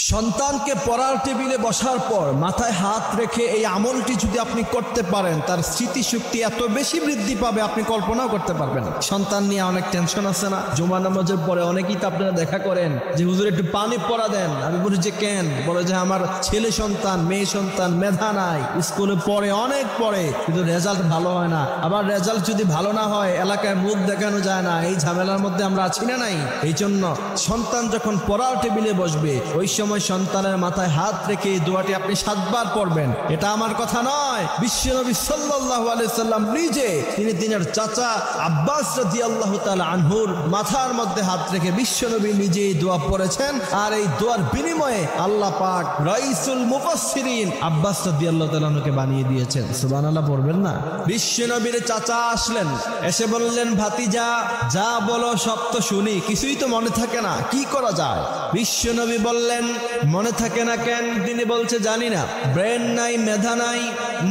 সন্তানকে পড়ার টেবিলে বসার পর মাথায় হাত রেখে এই আমলটি যদি আপনি করতে পারেন, তার স্মৃতিশক্তি এত বেশি বৃদ্ধি পাবে আপনি কল্পনাও করতে পারবেন না। সন্তান নিয়ে অনেক টেনশন আছে না? জুমা নামাজের পরে অনেকেই তো আপনারা দেখা করেন যে হুজুর একটু পানি পড়া দেন। আমি বলি যে কেন? বলে যে আমার ছেলে সন্তান মেয়ে সন্তান মেধা নাই, স্কুলে পড়ে অনেক পড়ে কিন্তু রেজাল্ট ভালো হয় না। আবার রেজাল্ট যদি ভালো না হয় এলাকায় মুখ দেখানো যায় না। এই ঝামেলার মধ্যে আমরা আছি না নাই? এই জন্য সন্তান যখন পড়ার টেবিলে বসবে ওই সময় সন্তানের মাথায় হাত রেখে এই দোয়াটি আপনি 7 বার পড়বেন। এটা আমার কথা নয়, বিশ্বনবী সাল্লাল্লাহু আলাইহি সাল্লাম নিজে তিনি দিনের চাচা আব্বাস রাদিয়াল্লাহু তাআলা আনহুর মাথার মধ্যে হাত রেখে বিশ্বনবী নিজেই দোয়া পড়েছেন। আর এই দোয়ার বিনিময়ে আল্লাহ পাক রাইসুল মুফাসসিরিন আব্বাস রাদিয়াল্লাহু তাআলা আনহুকে বানিয়ে দিয়েছেন। সুবহানাল্লাহ পড়বেন না? বিশ্বনবীর চাচা আসলেন, এসে বললেন ভাতিজা যা বলো সব তো শুনি, কিছুই তো মনে থাকে না, কি করা যায়? বিশ্বনবী বললেন মনে থাকে না কেন? তিনি বলছে জানি না, ব্রেন নাই, মেধা নাই,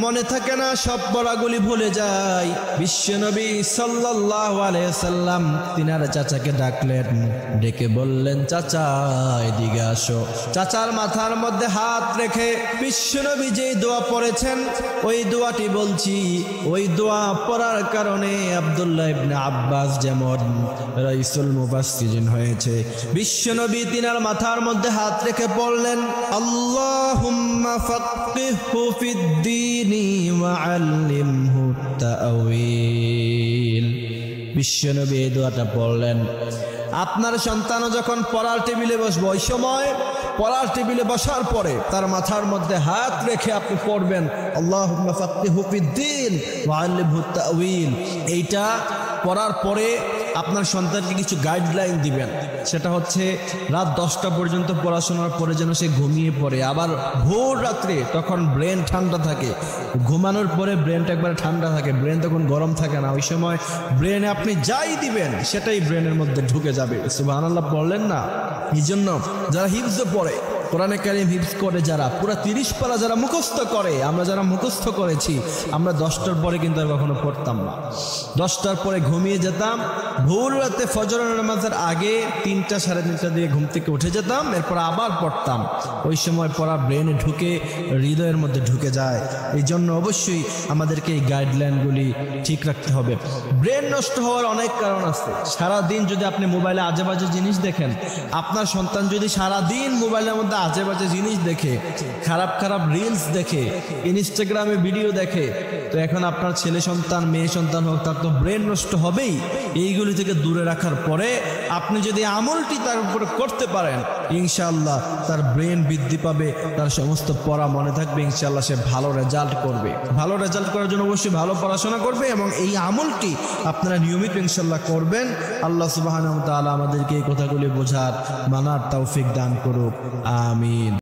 মনে থাকে না, সব পড়াগুলি ভুলে যায়। বিশ্বনবী সাল্লাল্লাহু আলাইহি সাল্লাম তিনার চাচাকে ডাকলেন, ডেকে বললেন চাচা এদিকে আসো। চাচার মাথার মধ্যে হাত রেখে বিশ্বনবী যেই দোয়া পড়েছেন ওই দোয়াটি বলছি। ওই দোয়া পড়ার কারণে আব্দুল্লাহ ইবনে আব্বাস যেমন রাইসুল মুফাসসিরিন হয়েছে, বিশ্বনবী তিনার মাথার মধ্যে হাত রেখে পড়লেন আল্লাহুম্মা ফাক্কিহহু ফিদ্দীনি ওয়া আল্লিমহু তা'ওয়ীল। বিশ্বনবী এই দোয়াটা পড়লেন। আপনার সন্তানও যখন পড়ার টেবিলে বসবে ওই সময় পড়ার টেবিলে বসার পরে তার মাথার মধ্যে হাত রেখে আপনি পড়বেন আল্লাহুম্মা ফাক্কিহহু ফিদ্দীন ওয়া আল্লিমহু তা'ওয়ীল। এইটা পড়ার পরে আপনার সন্তানকে কিছু গাইডলাইন দিবেন। সেটা হচ্ছে রাত 10টা পর্যন্ত পড়াশোনার পরে যেন সে ঘুমিয়ে পড়ে। আবার ভোর রাত্রে তখন ব্রেন ঠান্ডা থাকে, ঘুমানোর পরে ব্রেনটা একবার ঠান্ডা থাকে, ব্রেন তখন গরম থাকে না। ওই সময় ব্রেনে আপনি যাই দিবেন সেটাই ব্রেনের মধ্যে ঢুকে যাবে। সুবহানাল্লাহ পড়লেন না? এই জন্য যারা হিফজ পড়ে, কোরআনে কারীম হিফজ করে, যারা পুরো 30 পারা যারা মুখস্থ করে, আমরা যারা মুখস্থ করেছি আমরা 10টার পরে কিন্তু আর কখনো পড়তাম না। 10টার পরে ঘুমিয়ে যেতাম, ভোর রাতে ফজরের নামাজের আগে 3টা সাড়ে 3টা দিয়ে ঘুম থেকে উঠে যেতাম, এরপর আবার পড়তাম। ওই সময় পড়া ব্রেনে ঢুকে হৃদয়ের মধ্যে ঢুকে যায়। এই জন্য অবশ্যই আমাদেরকে এই গাইডলাইনগুলি ঠিক রাখতে হবে। ব্রেন নষ্ট হওয়ার অনেক কারণ আছে। সারাদিন যদি আপনি মোবাইলে আজে বাজে জিনিস দেখেন, আপনার সন্তান যদি সারাদিন মোবাইলের মধ্যে আজে বাজে জিনিস দেখে, খারাপ খারাপ রিলস দেখে, ইনস্টাগ্রামে ভিডিও দেখে, তো এখন আপনার ছেলে সন্তান মেয়ে সন্তান হোক তার তো ব্রেন নষ্ট হবেই। এইগুলি থেকে দূরে রাখার পরে আপনি যদি আমলটি তার উপরে করতে পারেন ইনশাআল্লাহ তার ব্রেন বৃদ্ধি পাবে, তার সমস্ত পড়া মনে থাকবে, ইনশাআল্লাহ সে ভালো রেজাল্ট করবে। ভালো রেজাল্ট করার জন্য অবশ্যই ভালো পড়াশোনা করবে এবং এই আমলটি আপনারা নিয়মিত ইনশাআল্লাহ করবেন। আল্লাহ সুবহানাহু ওয়া তাআলা আমাদেরকে এই কথাগুলি বোঝার মানার তৌফিক দান করুক। আমিন।